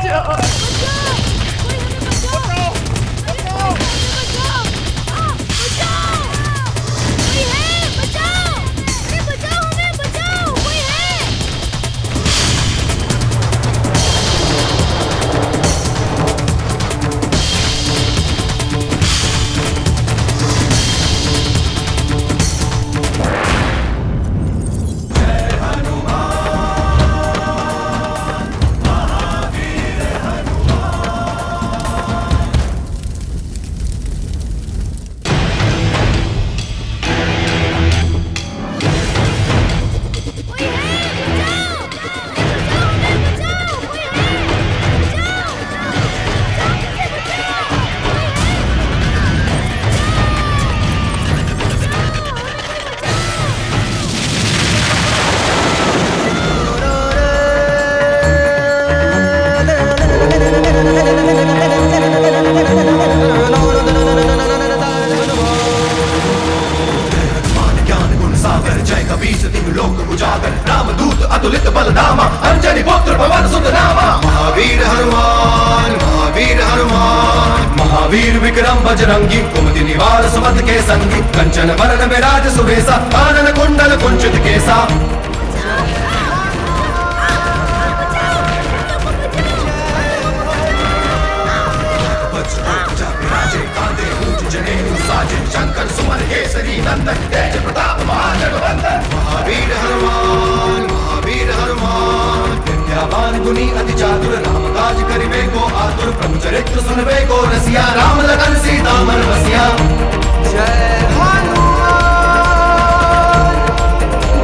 बचाओ। महावीर विक्रम बजरंगी कुमति निवार सुमत के संगी कंचन वरण विराज सुबेसा कानन कुंडल कुंचित केसा शंकर सुमन केसरी नंदन तेज प्रताप महाजगवंदन महावीर हनुमान विद्यावान गुनी अति चातुर राम काज करिबे को आतुर प्रभु चरित्र सुनबे को रसिया राम लगन सीता मन बसिया। जय हनुमान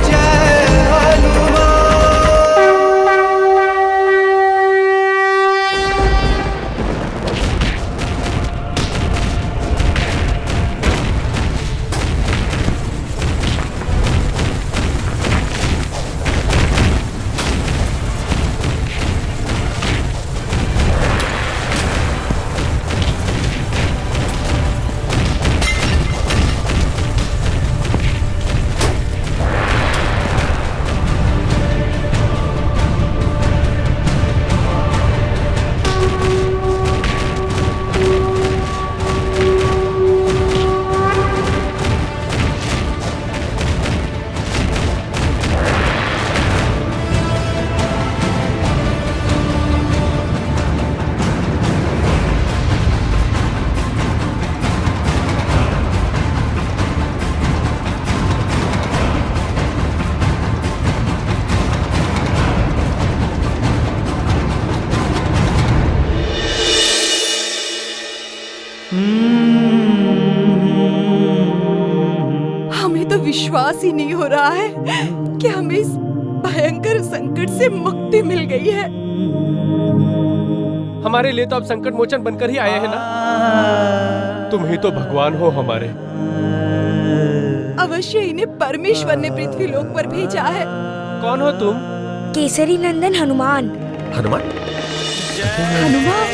जय हनुमान। हमें तो विश्वास ही नहीं हो रहा है कि हमें इस भयंकर संकट से मुक्ति मिल गई है। हमारे लिए तो आप संकट मोचन बनकर ही आए हैं ना। तुम ही तो भगवान हो हमारे। अवश्य इन्हें परमेश्वर ने पृथ्वी लोक पर भेजा है। कौन हो तुम? केसरी नंदन हनुमान। हनुमान हनुमान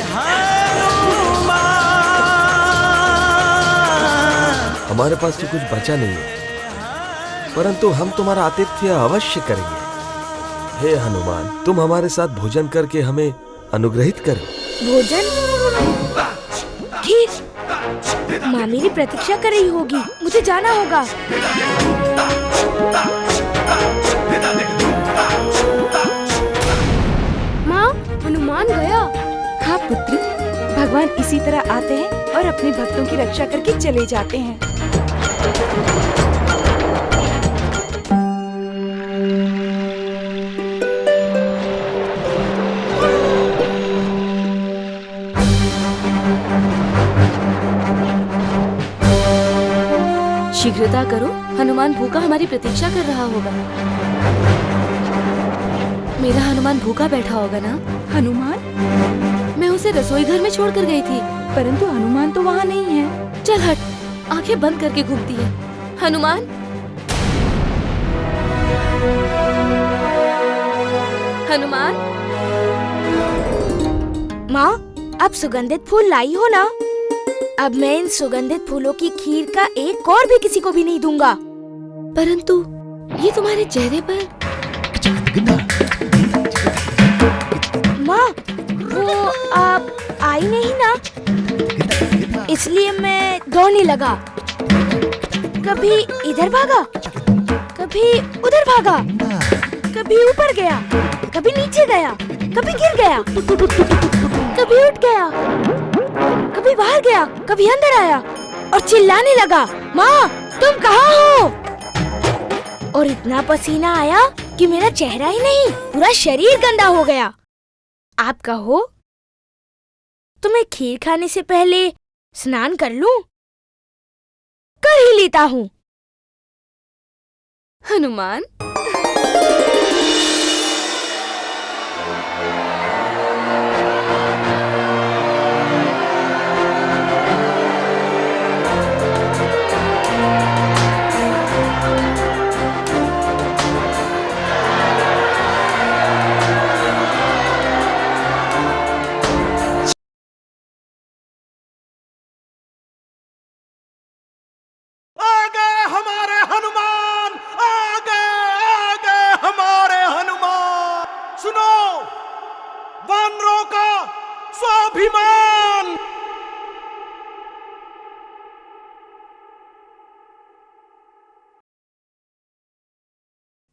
हमारे पास तो कुछ बचा नहीं है, परंतु हम तुम्हारा आतिथ्य अवश्य करेंगे। हे हनुमान, तुम हमारे साथ भोजन करके हमें अनुग्रहित करो। भोजन? खीर? माँ मेरी प्रतीक्षा कर रही होगी, मुझे जाना होगा। माँ, हनुमान गया। हाँ पुत्री, भगवान इसी तरह आते हैं और अपने भक्तों की रक्षा करके चले जाते हैं। शीघ्रता करो, हनुमान भूखा हमारी प्रतीक्षा कर रहा होगा। मेरा हनुमान भूखा बैठा होगा ना? हनुमान? मैं उसे रसोई घर में छोड़कर गई थी। परंतु हनुमान तो वहाँ नहीं है। चल हट, आंखें बंद करके घूमती है। हनुमान, हनुमान। माँ, अब सुगंधित फूल लाई हो ना? अब मैं इन सुगंधित फूलों की खीर का एक और भी किसी को भी नहीं दूंगा। परंतु ये तुम्हारे चेहरे पर। माँ, वो आप आई नहीं ना, इसलिए मैं दौड़ने लगा। कभी इधर भागा, कभी उधर भागा, कभी ऊपर गया, कभी नीचे गया, कभी गिर गया, कभी उठ गया, कभी बाहर गया, कभी अंदर आया और चिल्लाने लगा, माँ तुम कहाँ हो? और इतना पसीना आया कि मेरा चेहरा ही नहीं पूरा शरीर गंदा हो गया। आप कहो तो मैं खीर खाने से पहले स्नान कर लूं? कर ही लेता हूँ। हनुमान,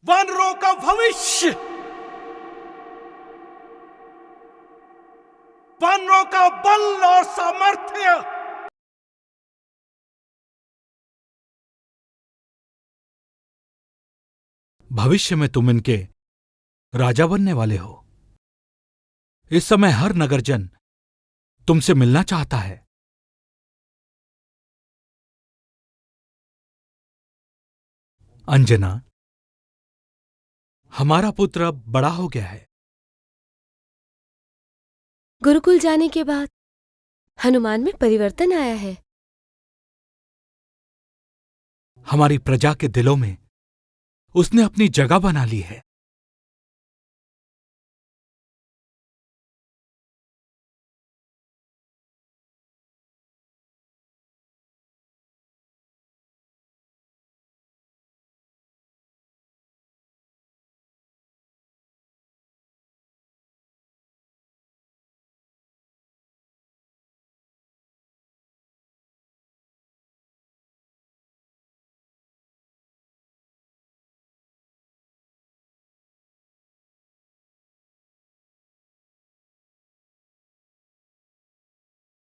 वानरों का भविष्य, वानरों का बल और सामर्थ्य, भविष्य में तुम इनके राजा बनने वाले हो। इस समय हर नगरजन तुमसे मिलना चाहता है। अंजना, हमारा पुत्र अब बड़ा हो गया है। गुरुकुल जाने के बाद हनुमान में परिवर्तन आया है। हमारी प्रजा के दिलों में उसने अपनी जगह बना ली है।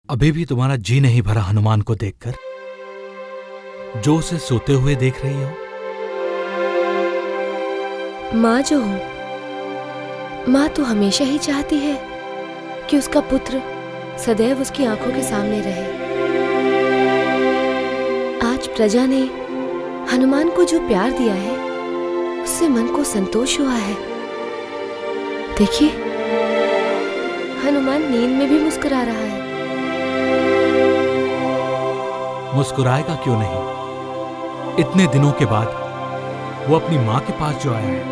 अभी भी तुम्हारा जी नहीं भरा हनुमान को देखकर, जो उसे सोते हुए देख रही हो। माँ जो हूं, माँ तो हमेशा ही चाहती है कि उसका पुत्र सदैव उसकी आंखों के सामने रहे। आज प्रजा ने हनुमान को जो प्यार दिया है, उससे मन को संतोष हुआ है। देखिए, हनुमान नींद में भी मुस्कुरा रहा है। मुस्कुराएगा क्यों नहीं? इतने दिनों के बाद वो अपनी मां के पास जो आया है।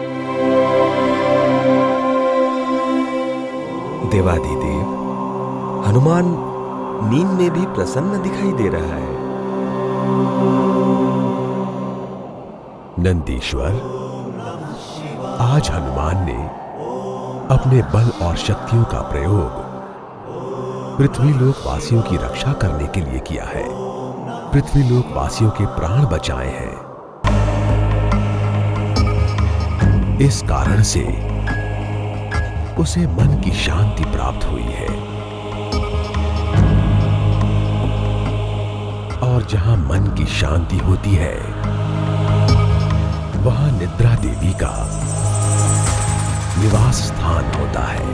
देवादिदेव, हनुमान नींद में भी प्रसन्न दिखाई दे रहा है। नंदीश्वर, आज हनुमान ने अपने बल और शक्तियों का प्रयोग पृथ्वीलोक वासियों की रक्षा करने के लिए किया है। पृथ्वीलोक वासियों के प्राण बचाए हैं। इस कारण से उसे मन की शांति प्राप्त हुई है। और जहां मन की शांति होती है, वहां निद्रा देवी का निवास स्थान होता है।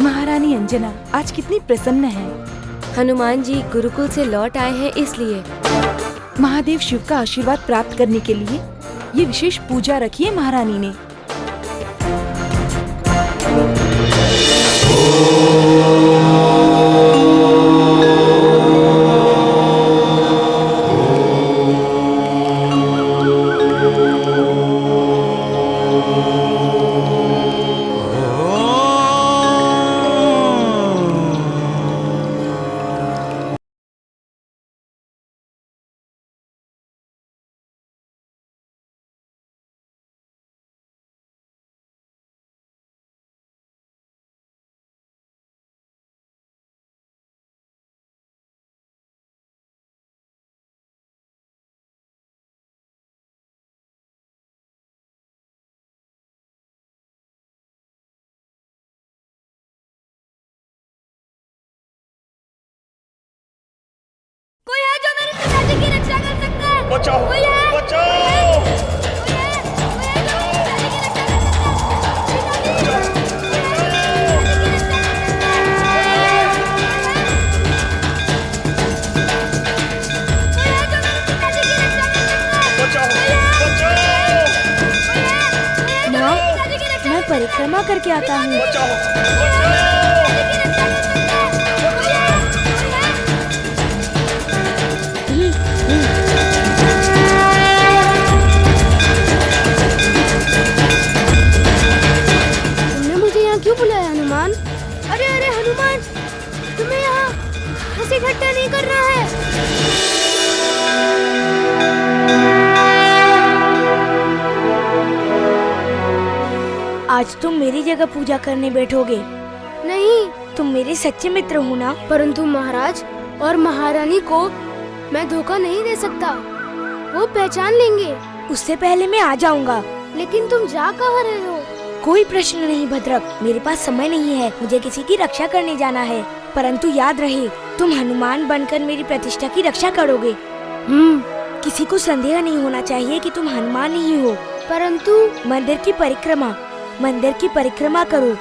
महारानी अंजना आज कितनी प्रसन्न है। हनुमान जी गुरुकुल से लौट आए हैं, इसलिए महादेव शिव का आशीर्वाद प्राप्त करने के लिए ये विशेष पूजा रखी है महारानी ने। बचाओ बचाओ। माँ, मैं परिक्रमा करके आता हूँ। तुमने मुझे यहाँ क्यों बुलाया हनुमान? अरे अरे हनुमान, तुम्हें यहाँ हंसी इकट्ठा नहीं करना है। आज तुम मेरी जगह पूजा करने बैठोगे? नहीं, तुम मेरे सच्चे मित्र हो ना? परंतु महाराज और महारानी को मैं धोखा नहीं दे सकता, वो पहचान लेंगे। उससे पहले मैं आ जाऊंगा। लेकिन तुम जा कहाँ रहे हो? कोई प्रश्न नहीं भद्रक, मेरे पास समय नहीं है, मुझे किसी की रक्षा करने जाना है। परंतु याद रहे, तुम हनुमान बनकर मेरी प्रतिष्ठा की रक्षा करोगे। किसी को संदेह नहीं होना चाहिए कि तुम हनुमान ही हो। परंतु मंदिर की परिक्रमा करो,